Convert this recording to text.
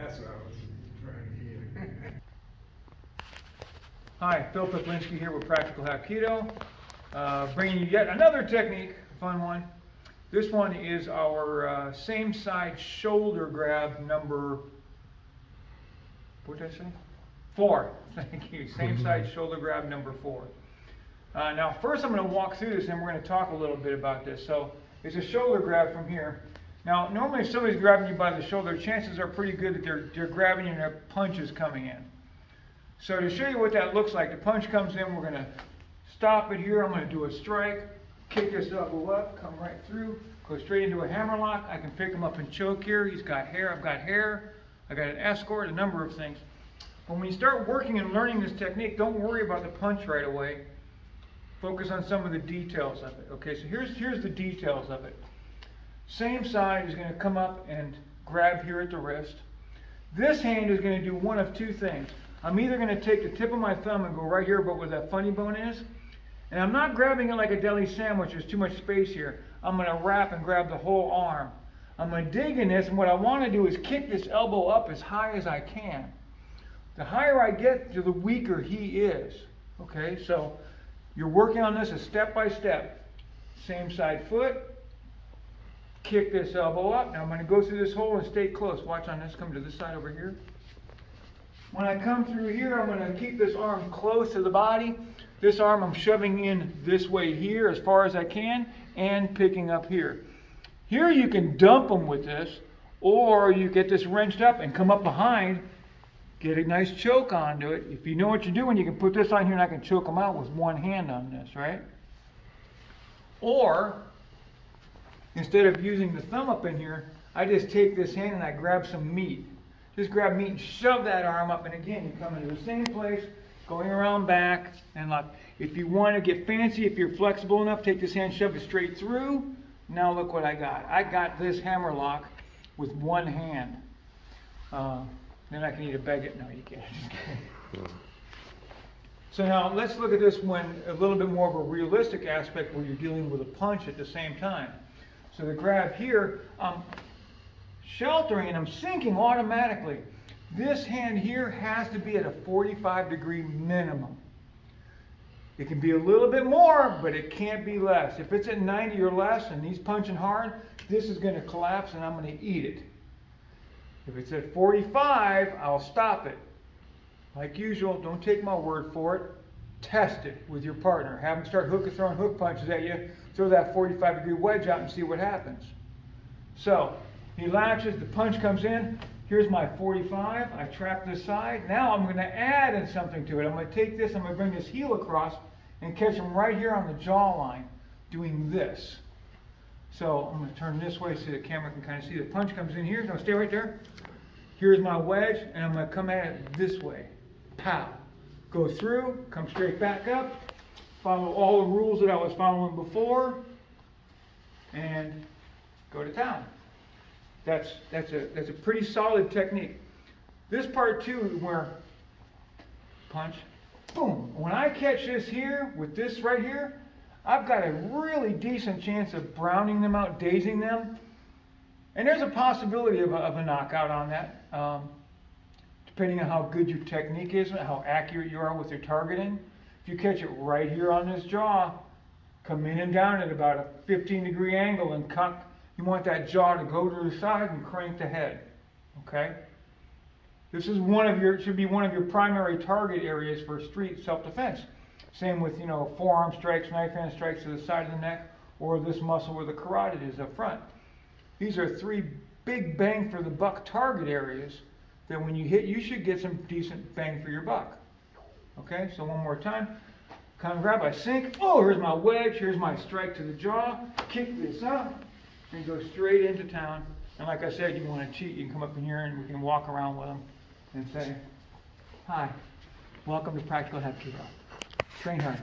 That's what I was trying to get. Hi, Phil Piplinski here with Practical Hapkido, bringing you yet another technique, a fun one. This one is our same side shoulder grab number, what did I say? 4. Thank you. Same side shoulder grab number 4. Now first I'm going to walk through this and we're going to talk a little bit about this. So it's a shoulder grab from here. Now normally if somebody's grabbing you by the shoulder, chances are pretty good that they're grabbing you and their punch is coming in. So to show you what that looks like, the punch comes in, we're going to stop it here. I'm going to do a strike, kick this elbow up, come right through, go straight into a hammerlock. I can pick him up and choke here. He's got hair, I've got hair, I got an escort, a number of things. But when you start working and learning this technique, don't worry about the punch right away. Focus on some of the details of it. Okay, so here's the details of it. Same side is going to come up and grab here at the wrist. This hand is going to do one of two things. I'm either going to take the tip of my thumb and go right here, but where that funny bone is, and I'm not grabbing it like a deli sandwich, there's too much space here. I'm going to wrap and grab the whole arm. I'm going to dig in this, and what I want to do is kick this elbow up as high as I can. The higher I get, the weaker he is. Okay, so you're working on this step by step. Same side foot, kick this elbow up. Now I'm going to go through this hole and stay close. Watch on this, come to this side over here. When I come through here, I'm going to keep this arm close to the body. This arm I'm shoving in this way here as far as I can and picking up here. Here you can dump them with this, or you get this wrenched up and come up behind, get a nice choke onto it. If you know what you're doing, you can put this on here and I can choke them out with one hand on this, right? Or, instead of using the thumb up in here, I just take this hand and I grab some meat. Just grab meat and shove that arm up, and again, you come into the same place, going around back, and look. If you want to get fancy, if you're flexible enough, take this hand, shove it straight through. Now look what I got. I got this hammerlock with one hand. Then I can either beg it. No, you can't. So now let's look at this one a little bit more of a realistic aspect where you're dealing with a punch at the same time. So the grab here, sheltering and I'm sinking automatically. This hand here has to be at a 45-degree minimum. It can be a little bit more, but it can't be less. If it's at 90 or less and he's punching hard, this is going to collapse and I'm going to eat it. If it's at 45, I'll stop it. Like usual, don't take my word for it. Test it with your partner. Have them start throwing hook punches at you. Throw that 45-degree wedge out and see what happens. So, he latches, the punch comes in. Here's my 45. I trap this side. Now I'm going to add in something to it. I'm going to take this, I'm going to bring this heel across and catch him right here on the jawline doing this. So I'm going to turn this way so the camera can kind of see the punch comes in here. Now stay right there. Here's my wedge, and I'm going to come at it this way. Pow. Go through, come straight back up, follow all the rules that I was following before, and go to town. That's a pretty solid technique. This part too, where punch, boom. When I catch this here with this right here, I've got a really decent chance of browning them out, dazing them, and there's a possibility of a knockout on that, depending on how good your technique is and how accurate you are with your targeting. If you catch it right here on this jaw, come in and down at about a 15-degree angle and cock. You want that jaw to go to the side and crank the head, okay? This is should be one of your primary target areas for street self-defense. Same with, forearm strikes, knife hand strikes to the side of the neck, or this muscle where the carotid is up front. These are 3 big bang for the buck target areas that when you hit, you should get some decent bang for your buck. Okay, so one more time. Come and grab, I sink. Oh, here's my wedge, here's my strike to the jaw. Kick this up. And go straight into town. And like I said, you want to cheat, you can come up in here and we can walk around with them and say, hi, welcome to Practical Hapkido. Train hard.